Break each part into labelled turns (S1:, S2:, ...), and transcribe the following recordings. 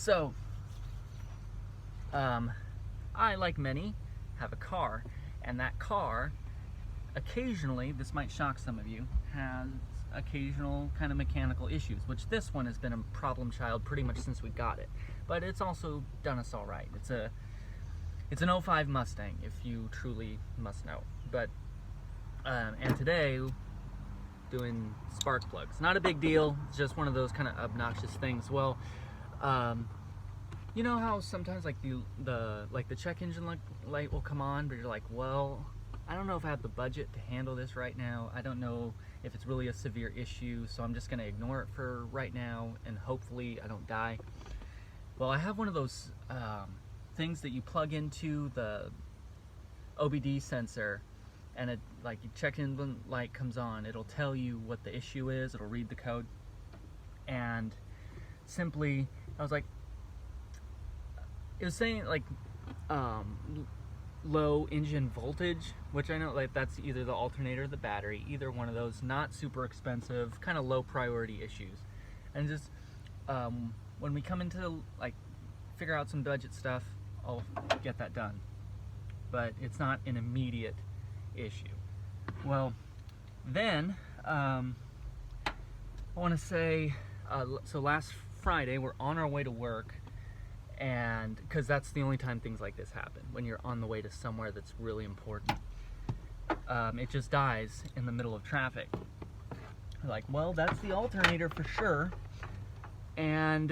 S1: So, I, like many, have a car, and that car, occasionally, this might shock some of you, has occasional kind of mechanical issues, which this one has been a problem child pretty much since we got it. But it's also done us all right. It's an '05 Mustang, if you truly must know. But, and today, doing spark plugs. Not a big deal, it's just one of those kind of obnoxious things. Well, you know how sometimes like the check engine light will come on, but you're like, well, I don't know if I have the budget to handle this right now. I don't know if it's really a severe issue, so I'm just gonna ignore it for right now and hopefully I don't die. Well, I have one of those things that you plug into the OBD sensor, and it, like, your check engine light comes on, it'll tell you what the issue is, it'll read the code, and simply, I was like, it was saying like low engine voltage, which I know like that's either the alternator or the battery, either one of those, not super expensive, kind of low priority issues. And just when we come into like figure out some budget stuff, I'll get that done. But it's not an immediate issue. Well, then I want to say, so last Friday we're on our way to work, and because that's the only time things like this happen, when you're on the way to somewhere that's really important. It just dies in the middle of traffic. Like, well, that's the alternator for sure. And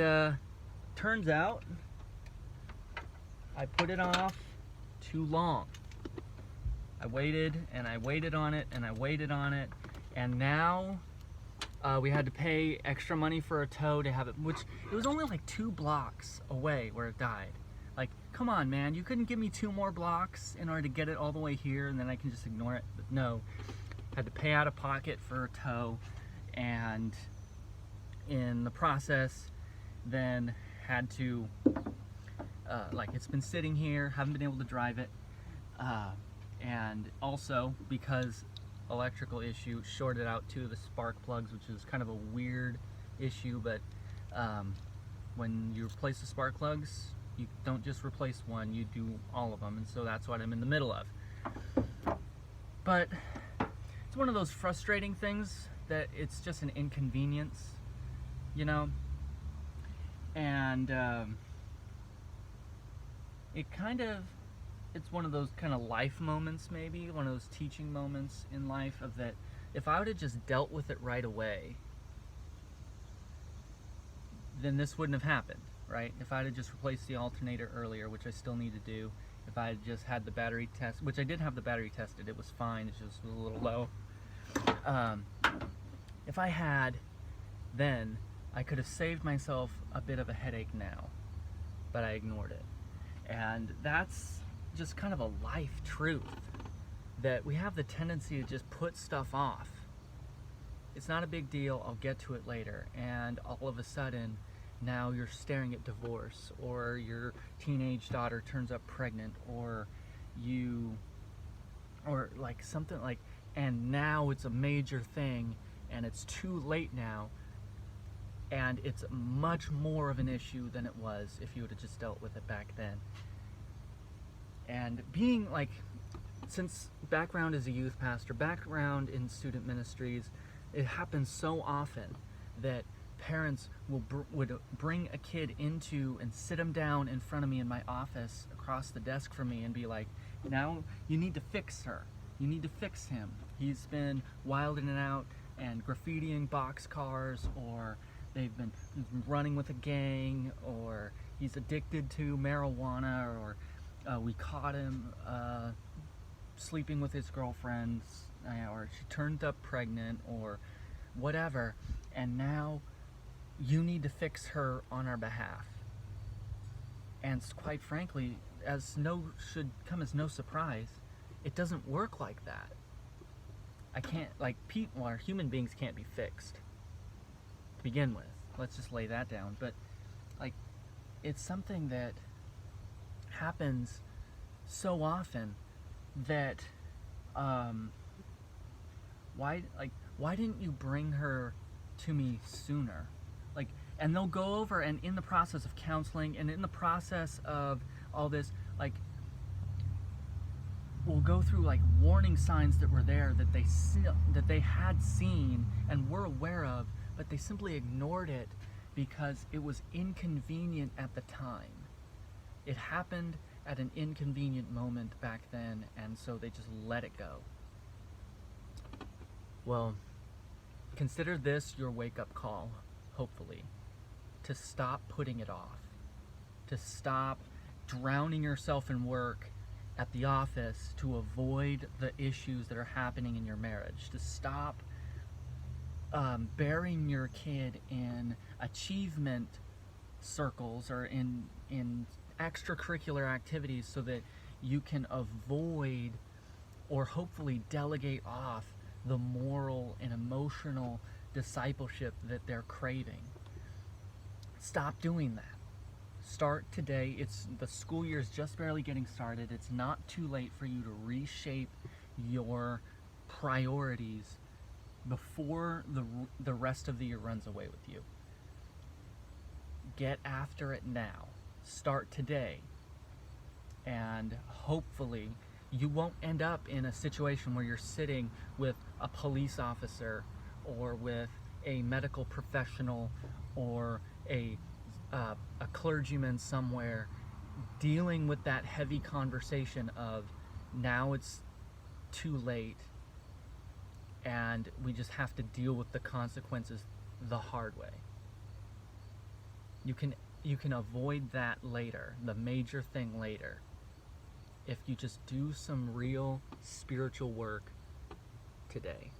S1: turns out I put it off too long. I waited and I waited on it and I waited on it, and now we had to pay extra money for a tow to have it, which it was only like 2 blocks away where it died. Like, come on, man, you couldn't give me 2 more blocks in order to get it all the way here and then I can just ignore it? But no, had to pay out of pocket for a tow, and in the process then had to like, it's been sitting here, haven't been able to drive it, and also because electrical issue, shorted out 2 of the spark plugs, which is kind of a weird issue, but when you replace the spark plugs, you don't just replace one, you do all of them, and so that's what I'm in the middle of. But it's one of those frustrating things that it's just an inconvenience, you know, and it's one of those kind of life moments, maybe one of those teaching moments in life, of that if I would have just dealt with it right away, then this wouldn't have happened, right? If I had just replaced the alternator earlier, which I still need to do, if I had just had the battery test, which I did have the battery tested, it was fine, it just was a little low. If I had, then I could have saved myself a bit of a headache now, but I ignored it. And that's just kind of a life truth, that we have the tendency to just put stuff off. It's not a big deal, I'll get to it later, and all of a sudden now you're staring at divorce, or your teenage daughter turns up pregnant, or like something like, and now it's a major thing and it's too late now, and it's much more of an issue than it was if you would have just dealt with it back then. And being like, since background as a youth pastor, background in student ministries, it happens so often that parents would bring a kid into and sit him down in front of me in my office across the desk from me and be like, now you need to fix her. You need to fix him. He's been wilding it out and graffitiing boxcars, or they've been running with a gang, or he's addicted to marijuana, or we caught him sleeping with his girlfriends, or she turned up pregnant, or whatever, and now you need to fix her on our behalf. And quite frankly, should come as no surprise, it doesn't work like that. I can't, like, people, or human beings can't be fixed to begin with. Let's just lay that down. But like, it's something that happens so often that why didn't you bring her to me sooner? Like, And they'll go over, and in the process of counseling and in the process of all this, like, we'll go through like warning signs that were there that they had seen and were aware of, but they simply ignored it because it was inconvenient at the time. It happened at an inconvenient moment back then, and so they just let it go. Well, consider this your wake-up call, hopefully, to stop putting it off, to stop drowning yourself in work at the office to avoid the issues that are happening in your marriage, to stop burying your kid in achievement circles or in extracurricular activities so that you can avoid or hopefully delegate off the moral and emotional discipleship that they're craving. Stop doing that. Start today. The school year is just barely getting started. It's not too late for you to reshape your priorities before the rest of the year runs away with you. Get after it now. Start today. And hopefully you won't end up in a situation where you're sitting with a police officer or with a medical professional or a clergyman somewhere dealing with that heavy conversation of now it's too late and we just have to deal with the consequences the hard way. You can avoid that later, the major thing later, if you just do some real spiritual work today.